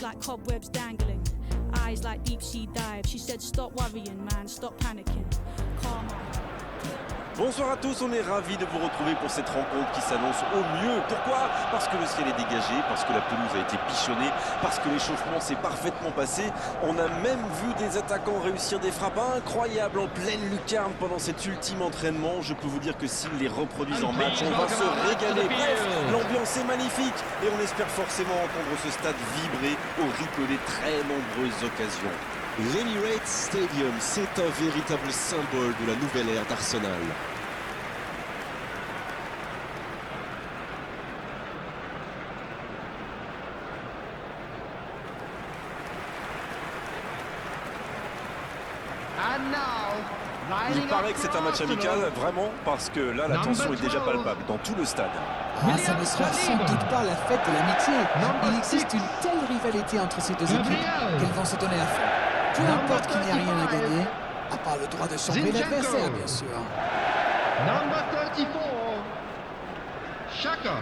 legs like cobwebs dangling, eyes like deep sea dive. She said, stop worrying, man, stop panicking. Calm on. Bonsoir à tous, on est ravis de vous retrouver pour cette rencontre qui s'annonce au mieux. Pourquoi? Parce que le ciel est dégagé, parce que la pelouse a été bichonnée, parce que l'échauffement s'est parfaitement passé. On a même vu des attaquants réussir des frappes incroyables en pleine lucarne pendant cet ultime entraînement. Je peux vous dire que s'ils les reproduisent en match, on va se régaler. Bref, l'ambiance est magnifique et on espère forcément entendre ce stade vibrer au rythme des très nombreuses occasions. L'Emirates Stadium, c'est un véritable symbole de la nouvelle ère d'Arsenal. Il paraît que c'est un match amical, vraiment, parce que là, la tension est déjà palpable dans tout le stade. Ah, ça ne sera sans doute pas la fête de l'amitié. Il existe une telle rivalité entre ces deux équipes qu'elles vont se donner à fond. Peu importe qu'il n'y a rien à gagner, à part le droit de sombrer l'adversaire, bien sûr. Number 34, Xhaka.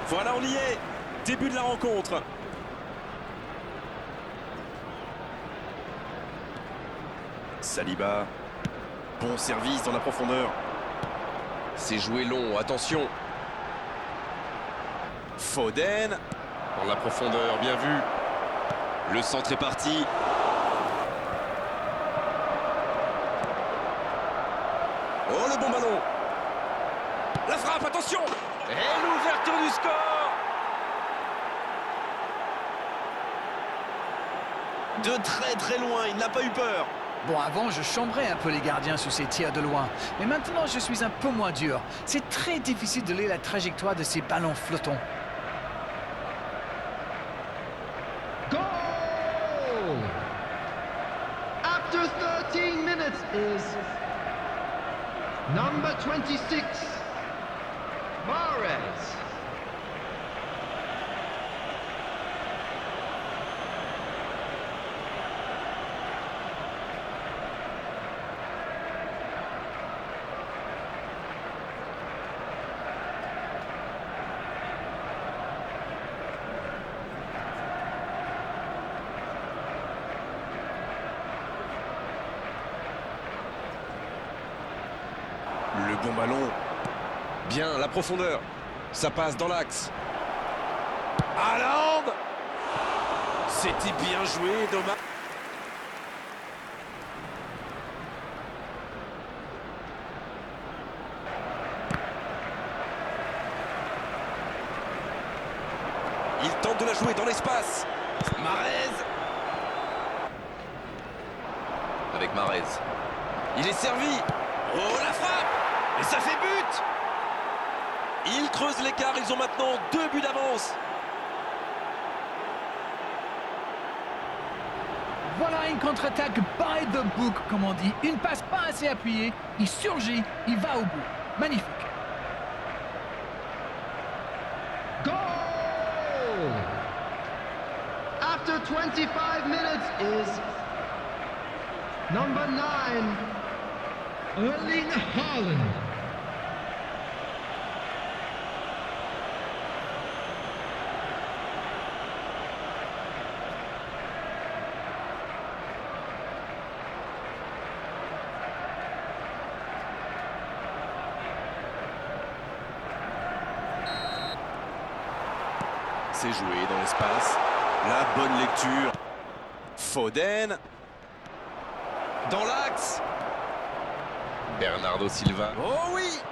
Voilà, on y est. Début de la rencontre. Saliba. Bon service dans la profondeur. C'est joué long, attention. Foden. Dans la profondeur, bien vu. Le centre est parti. Oh, le bon ballon. La frappe, attention. Et l'ouverture du score. De très très loin, il n'a pas eu peur. Bon, avant, je chambrais un peu les gardiens sur ces tirs de loin. Mais maintenant, je suis un peu moins dur. C'est très difficile de lire la trajectoire de ces ballons flottants. Goal! After 13 minutes is number 26, Mahrez. Le bon ballon. Bien, la profondeur. Ça passe dans l'axe. Haaland. C'était bien joué, dommage. Il tente de la jouer dans l'espace. Mahrez. Avec Mahrez. Il est servi. Oh, la frappe. Et ça fait but. Ils creusent l'écart, ils ont maintenant 2 buts d'avance. Voilà une contre-attaque by the book, comme on dit. Une passe pas assez appuyée, il surgit, il va au bout. Magnifique. Goal! After 25 minutes is number 9, Erling Haaland. C'est joué dans l'espace. La bonne lecture. Foden. Dans l'axe. Bernardo Silva. Oh oui.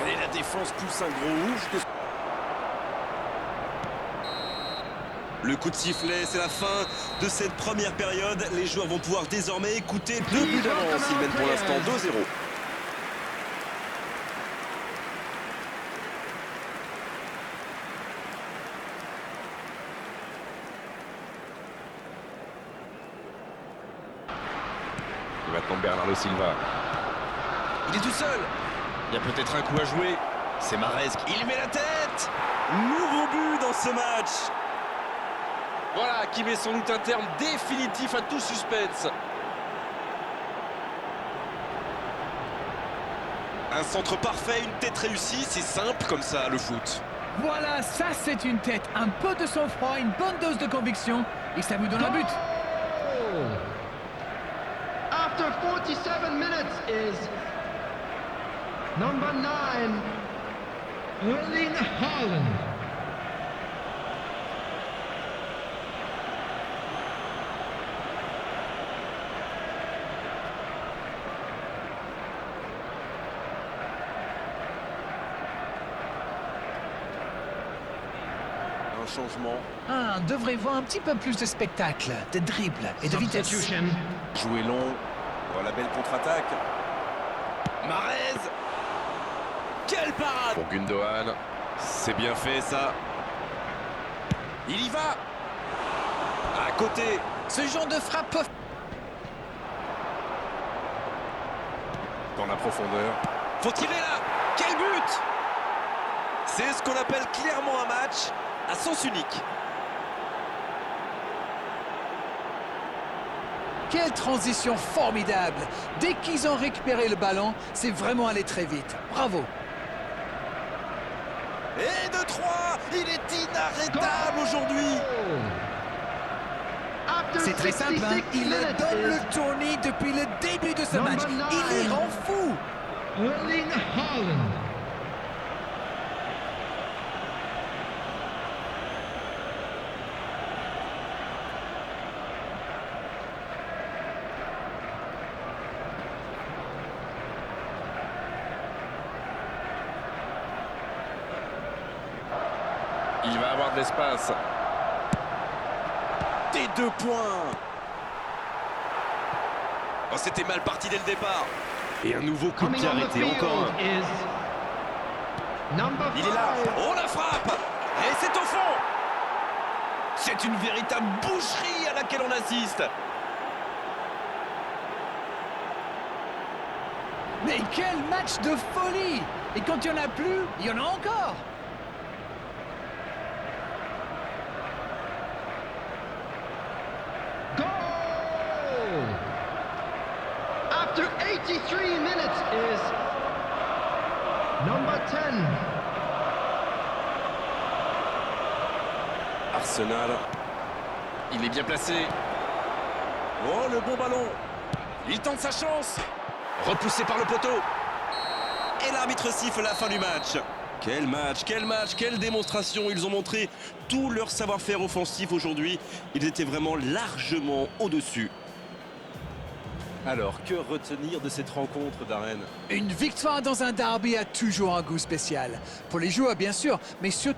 Allez, la défense pousse un gros rouge. Le coup de sifflet, c'est la fin de cette première période. Les joueurs vont pouvoir désormais écouter 2 buts d'avance. Ils mènent pour l'instant 2-0. Et maintenant Bernardo Silva. Il est tout seul. Il y a peut-être un coup à jouer. C'est Mahrez. Il met la tête. Nouveau but dans ce match. Voilà qui met sans doute un terme définitif à tout suspense. Un centre parfait, une tête réussie. C'est simple comme ça, le foot. Voilà, ça c'est une tête. Un peu de sang-froid, une bonne dose de conviction. Et ça vous donne un but. After 47 minutes is number 9, Erling Haaland. Un changement. On devrait voir un petit peu plus de spectacle, de dribble et de vitesse. Substitution. Joué long. Voilà, belle contre-attaque. Mahrez. Quelle parade. Pour Gundogan. C'est bien fait, ça. Il y va. À côté. Ce genre de frappe. Dans la profondeur. Faut tirer là. Quel but. C'est ce qu'on appelle clairement un match à sens unique. Quelle transition formidable. Dès qu'ils ont récupéré le ballon, c'est vraiment allé très vite. Bravo. Et de 3. Il est inarrêtable aujourd'hui. After C'est très simple, hein. 66 Il minutes donne is le tournis depuis le début de ce match. Number Il les 9. rend fous. Erling Haaland. Il va avoir de l'espace. Des 2 points. Oh, c'était mal parti dès le départ. Et un nouveau coup de Coming pied on the arrêté, field encore un. is number 5. Il est là. Oh, la frappe. Et c'est au fond. C'est une véritable boucherie à laquelle on assiste. Mais quel match de folie. Et quand il n'y en a plus, il y en a encore. Goal! After 83 minutes is number 10. Arsenal. Il est bien placé. Oh, le bon ballon. Il tente sa chance. Repoussé par le poteau. Et l'arbitre siffle la fin du match. Quel match, quelle démonstration. Ils ont montré tout leur savoir-faire offensif aujourd'hui. Ils étaient vraiment largement au-dessus. Alors, que retenir de cette rencontre, Darren? Une victoire dans un derby a toujours un goût spécial. Pour les joueurs, bien sûr, mais surtout